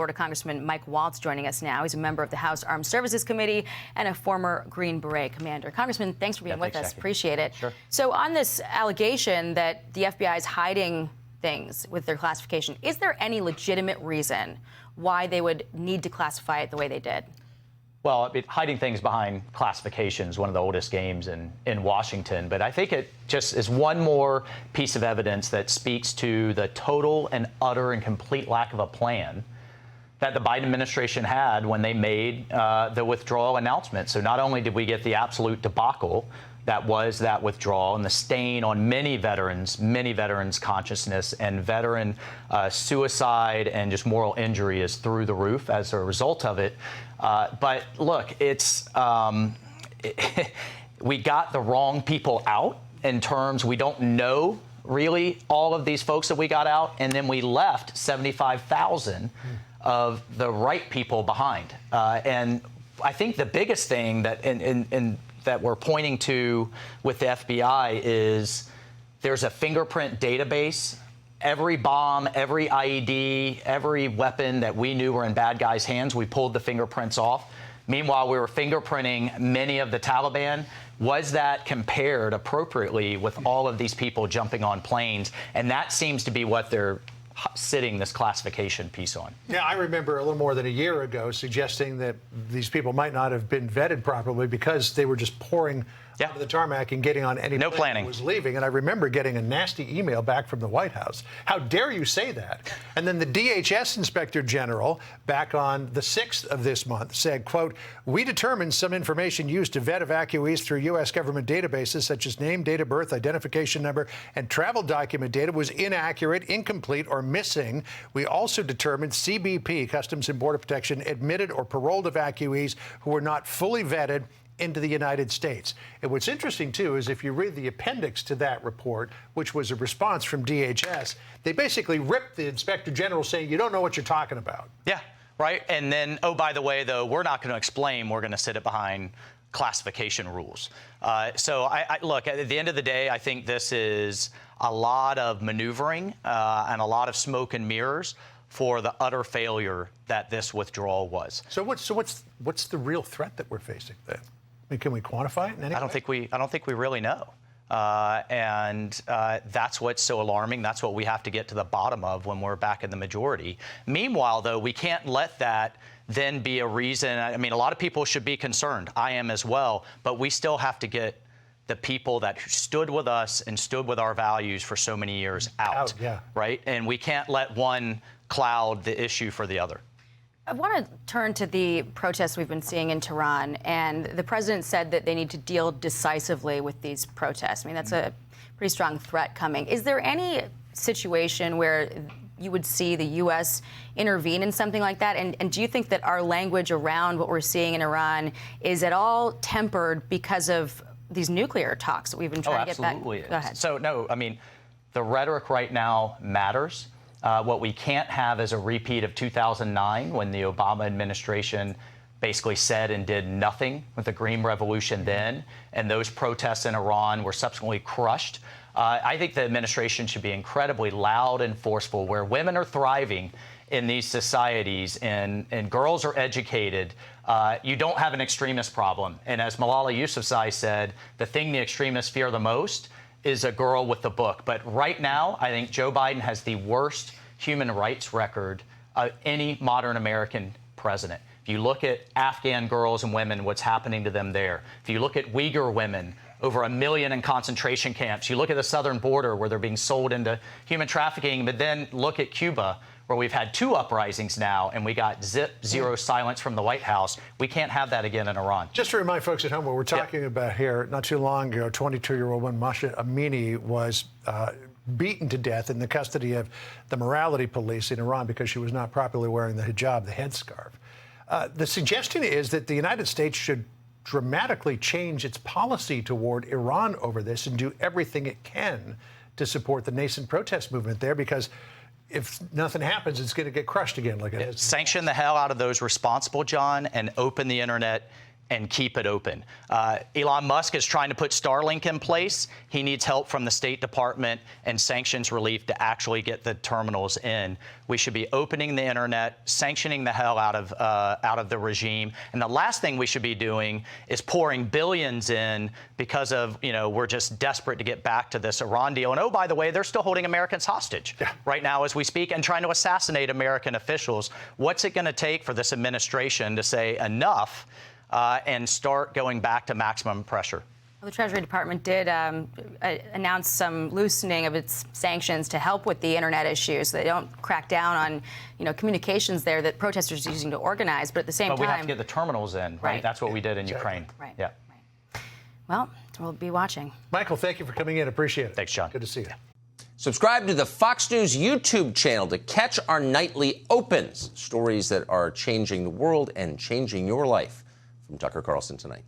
Florida Congressman Mike Waltz joining us now. He's a member of the House Armed Services Committee and a former Green Beret commander. Congressman, thanks for being with us. Jackie. Appreciate it. Sure. So on this allegation that the FBI is hiding things with their classification, is there any legitimate reason why they would need to classify it the way they did? Well, hiding things behind classification is one of the oldest games in Washington, but I think it just is one more piece of evidence that speaks to the total and utter and complete lack of a plan that the Biden administration had when they made the withdrawal announcement. So not only did we get the absolute debacle that was that withdrawal and the stain on many veterans' consciousness, and veteran suicide and just moral injury is through the roof as a result of it. But look, it's we got the wrong people out in terms we don't know really all of these folks that we got out, and then we left 75,000 of the right people behind. And I think the biggest thing that that we're pointing to with the FBI is there's a fingerprint database. Every bomb, every IED, every weapon that we knew were in bad guys' hands, we pulled the fingerprints off. Meanwhile, we were fingerprinting many of the Taliban. Was that compared appropriately with all of these people jumping on planes? And that seems to be what they're sitting this classification piece on. Yeah, I remember a little more than a year ago suggesting that these people might not have been vetted properly because they were just pouring onto the tarmac and getting on any plane that was leaving. And I remember getting a nasty email back from the White House. How dare you say that? And then the DHS Inspector General back on the 6th of this month said, quote, "We determined some information used to vet evacuees through U.S. government databases such as name, date of birth, identification number, and travel document data was inaccurate, incomplete, or missing. We also determined CBP, Customs and Border Protection, admitted or paroled evacuees who were not fully vetted into the United States." And what's interesting, too, is if you read the appendix to that report, which was a response from DHS, they basically ripped the Inspector General saying, you don't know what you're talking about. Yeah, right. And then, oh, by the way, though, we're not going to explain. We're going to sit it behind classification rules. So I look, at the end of the day, I think this is a lot of maneuvering and a lot of smoke and mirrors for the utter failure that this withdrawal was. So what's the real threat that we're facing then? I mean, can we quantify it in any way? I don't think we really know. And that's what's so alarming. That's what we have to get to the bottom of when we're back in the majority. Meanwhile, though, we can't let that then be a reason. I mean, a lot of people should be concerned. I am as well. But we still have to get the people that stood with us and stood with our values for so many years out. Right? And we can't let one cloud the issue for the other. I want to turn to the protests we've been seeing in Tehran, and the president said that they need to deal decisively with these protests. I mean, that's a pretty strong threat coming. Is there any situation where you would see the U.S. intervene in something like that? And do you think that our language around what we're seeing in Iran is at all tempered because of these nuclear talks that we've been trying to get back? Absolutely. Go ahead. So, no, I mean, the rhetoric right now matters. What we can't have is a repeat of 2009 when the Obama administration basically said and did nothing with the Green Revolution then, and those protests in Iran were subsequently crushed. I think the administration should be incredibly loud and forceful. Where women are thriving in these societies and girls are educated, you don't have an extremist problem. And as Malala Yousafzai said, the thing the extremists fear the most is a girl with the book. But right now, I think Joe Biden has the worst human rights record of any modern American president. If you look at Afghan girls and women, what's happening to them there. If you look at Uyghur women, over 1 million in concentration camps. You look at the southern border where they're being sold into human trafficking, but then look at Cuba, where we've had 2 uprisings now, and we got zero silence from the White House. We can't have that again in Iran. Just to remind folks at home, what we're talking about here, not too long ago, 22-year-old woman Masha Amini was beaten to death in the custody of the morality police in Iran because she was not properly wearing the hijab, the headscarf. The suggestion is that the United States should dramatically change its policy toward Iran over this and do everything it can to support the nascent protest movement there, because if nothing happens, it's going to get crushed again like it is. Sanction the hell out of those responsible, John, and open the internet and keep it open. Elon Musk is trying to put Starlink in place. He needs help from the State Department and sanctions relief to actually get the terminals in. We should be opening the internet, sanctioning the hell out of the regime. And the last thing we should be doing is pouring billions in because of, we're just desperate to get back to this Iran deal. And oh, by the way, they're still holding Americans hostage right now as we speak and trying to assassinate American officials. What's it going to take for this administration to say enough and start going back to maximum pressure? Well, the Treasury Department did announce some loosening of its sanctions to help with the internet issues. So they don't crack down on, communications there that protesters are using to organize. But at the same time, we have to get the terminals in, right? That's what we did in Ukraine. Right. Yeah. Right. Well, we'll be watching. Michael, thank you for coming in. Appreciate it. Thanks, John. Good to see you. Subscribe to the Fox News YouTube channel to catch our nightly opens, stories that are changing the world and changing your life. From Tucker Carlson tonight.